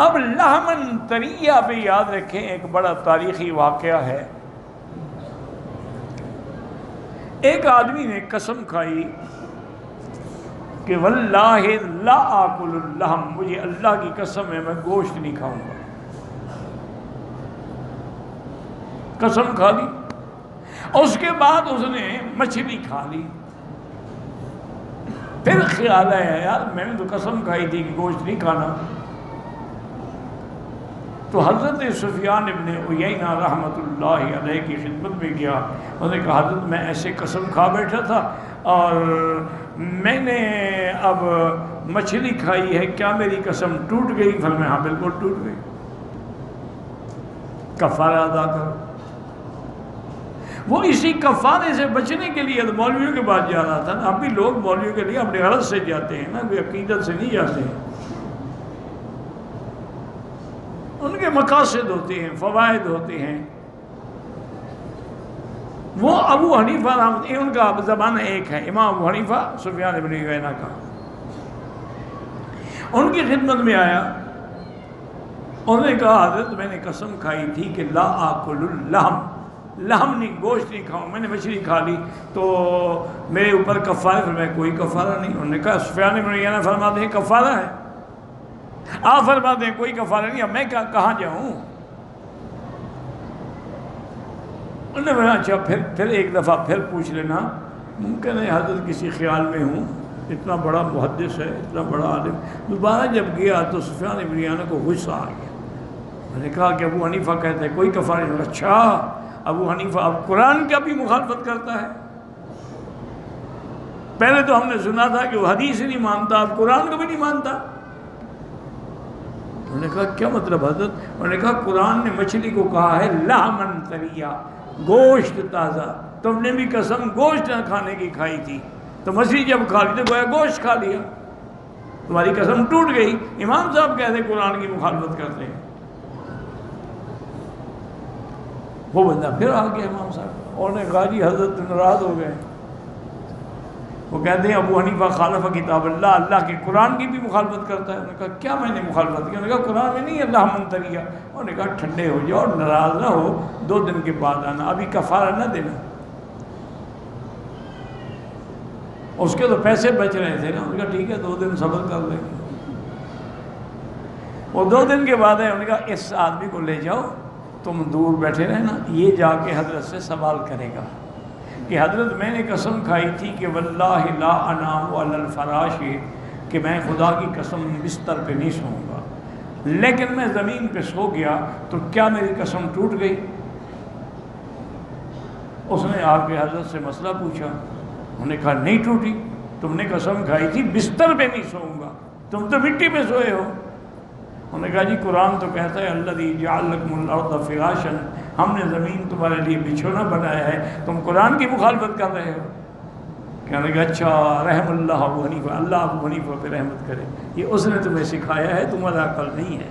اب لحمن طریہ پہ یاد رکھیں ایک بڑا تاریخی واقعہ ہے. ایک آدمی نے قسم کھائی کہ واللہ لا آکل اللحم، مجھے اللہ کی قسم ہے میں گوشت نہیں کھاؤں گا. قسم کھا لی. اس کے بعد اس نے مچھلی کھا لی. پھر خیال آیا یار میں نے تو قسم کھائی تھی کہ گوشت نہیں کھانا. تو حضرت سفیان ابن عیینہ رحمۃ اللہ علیہ کی خدمت میں گیا. انہوں نے کہا حضرت میں ایسے قسم کھا بیٹھا تھا اور میں نے اب مچھلی کھائی ہے، کیا میری قسم ٹوٹ گئی؟ فرمایا ہاں بالکل ٹوٹ گئی، کفارہ ادا کرو. وہ اسی کفارے سے بچنے کے لیے مولویوں کے پاس جا رہا تھا. اب بھی لوگ مولویوں کے لیے اپنے غرض سے جاتے ہیں نا، کوئی عقیدت سے نہیں جاتے ہیں. ان کے مقاصد ہوتے ہیں، فوائد ہوتے ہیں. وہ ابو حنیفہ رحمۃ، ان کا زمانہ ایک ہے، امام ابو حنیفہ سفیان ابن عیینہ کا. ان کی خدمت میں آیا. انہوں نے کہا حضرت میں نے قسم کھائی تھی کہ لا آکل اللحم، لحم نہیں، گوشت نہیں کھاؤں. میں نے مچھلی کھا لی تو میرے اوپر کفارہ؟ فرمایا کوئی کفارہ نہیں. انہوں نے کہا سفیان ابن عیینہ فرماتے ہیں کفارہ ہے. آپ فرماتے ہیں کوئی کفارہ نہیں. اب میں کہاں جاؤں؟ انہوں نے کہا اچھا پھر ایک دفعہ پھر پوچھ لینا. ممکن ہے حضرت کسی خیال میں ہوں، اتنا بڑا محدث ہے، اتنا بڑا عالم. دوبارہ جب گیا تو سفیان ابن عیینہ کو غصہ آ گیا. میں نے کہا کہ ابو حنیفہ کہتے ہیں کوئی کفارہ نہیں. اچھا ابو حنیفہ اب قرآن کا بھی مخالفت کرتا ہے؟ پہلے تو ہم نے سنا تھا کہ وہ حدیث نہیں مانتا، اب قرآن کو بھی نہیں مانتا. انہوں نے کہا کیا مطلب حضرت؟ انہوں نے کہا قرآن نے مچھلی کو کہا ہے لحمن طریہ، گوشت تازہ. تم نے بھی قسم گوشت نہ کھانے کی کھائی تھی، تو مچھلی جب کھا لی تو گویا گوشت کھا لیا، تمہاری قسم ٹوٹ گئی. امام صاحب کہتے ہیں قرآن کی مخالفت کرتے ہیں. وہ بندہ پھر آ گیا امام صاحب اور نے کہا جی حضرت ناراض ہو گئے. وہ کہتے ہیں ابو حنیفہ خالف کتاب اللہ، اللہ کے قرآن کی بھی مخالفت کرتا ہے. انہوں نے کہا کیا میں نے مخالفت کی؟ انہوں نے کہا قرآن میں نہیں ہے لحمن طریہ. انہوں نے کہا ٹھنڈے ہو جاؤ اور ناراض نہ ہو، 2 دن کے بعد آنا، ابھی کفارہ نہ دینا. اس کے تو پیسے بچ رہے تھے نا. انہوں نے کہا ٹھیک ہے 2 دن صبر کر لیں گے. وہ 2 دن کے بعد ہے. انہوں نے کہا اس آدمی کو لے جاؤ، تم دور بیٹھے رہنا، یہ جا کے حضرت سے سوال کرے گا کہ حضرت میں نے قسم کھائی تھی کہ واللہ لا انام علی الفراش، کہ میں خدا کی قسم بستر پہ نہیں سوؤں گا، لیکن میں زمین پہ سو گیا، تو کیا میری قسم ٹوٹ گئی؟ اس نے آ کے حضرت سے مسئلہ پوچھا. انہوں نے کہا نہیں ٹوٹی، تم نے قسم کھائی تھی بستر پہ نہیں سوؤں گا، تم تو مٹی پہ سوئے ہو. انہوں نے کہا جی قرآن تو کہتا ہے الذی جعل لکم الارض فراشا، ہم نے زمین تمہارے لیے بچھونا بنایا ہے، تم قرآن کی مخالفت کر رہے ہو. کہنے لگا اچھا رحم اللہ ابو حنیفہ، اللہ ابو حنیفہ پہ رحمت کرے، یہ اس نے تمہیں سکھایا ہے، تمہارا عقل نہیں ہے.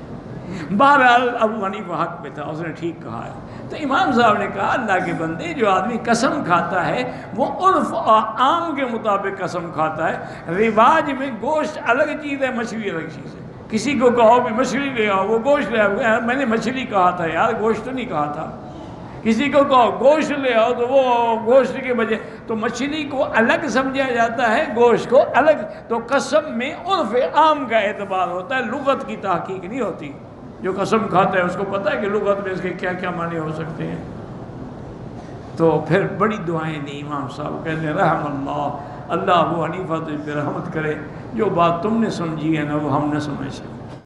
بہرحال ابو حنیفہ حق پہ تھا، اس نے ٹھیک کہا ہے. تو امام صاحب نے کہا اللہ کے بندے، جو آدمی قسم کھاتا ہے وہ عرف عام کے مطابق قسم کھاتا ہے. رواج میں گوشت الگ چیز ہے، مچھلی الگ چیز ہے. کسی کو کہو کہ مچھلی لے آؤ، وہ گوشت لے آؤ، میں نے مچھلی کہا تھا یار، گوشت تو نہیں کہا تھا. کسی کو کہو گوشت لے آؤ تو وہ گوشت کے بجائے، تو مچھلی کو الگ سمجھا جاتا ہے، گوشت کو الگ. تو قسم میں عرف عام کا اعتبار ہوتا ہے، لغت کی تحقیق نہیں ہوتی. جو قسم کھاتا ہے اس کو پتہ ہے کہ لغت میں اس کے کیا کیا معنی ہو سکتے ہیں. تو پھر بڑی دعائیں دی امام صاحب، کہتے ہیں رحم اللہ، اللہ ابو حنیفہ تجھ پہ رحمت کرے، جو بات تم نے سمجھی ہے نا وہ ہم نہ سمجھ سکتے.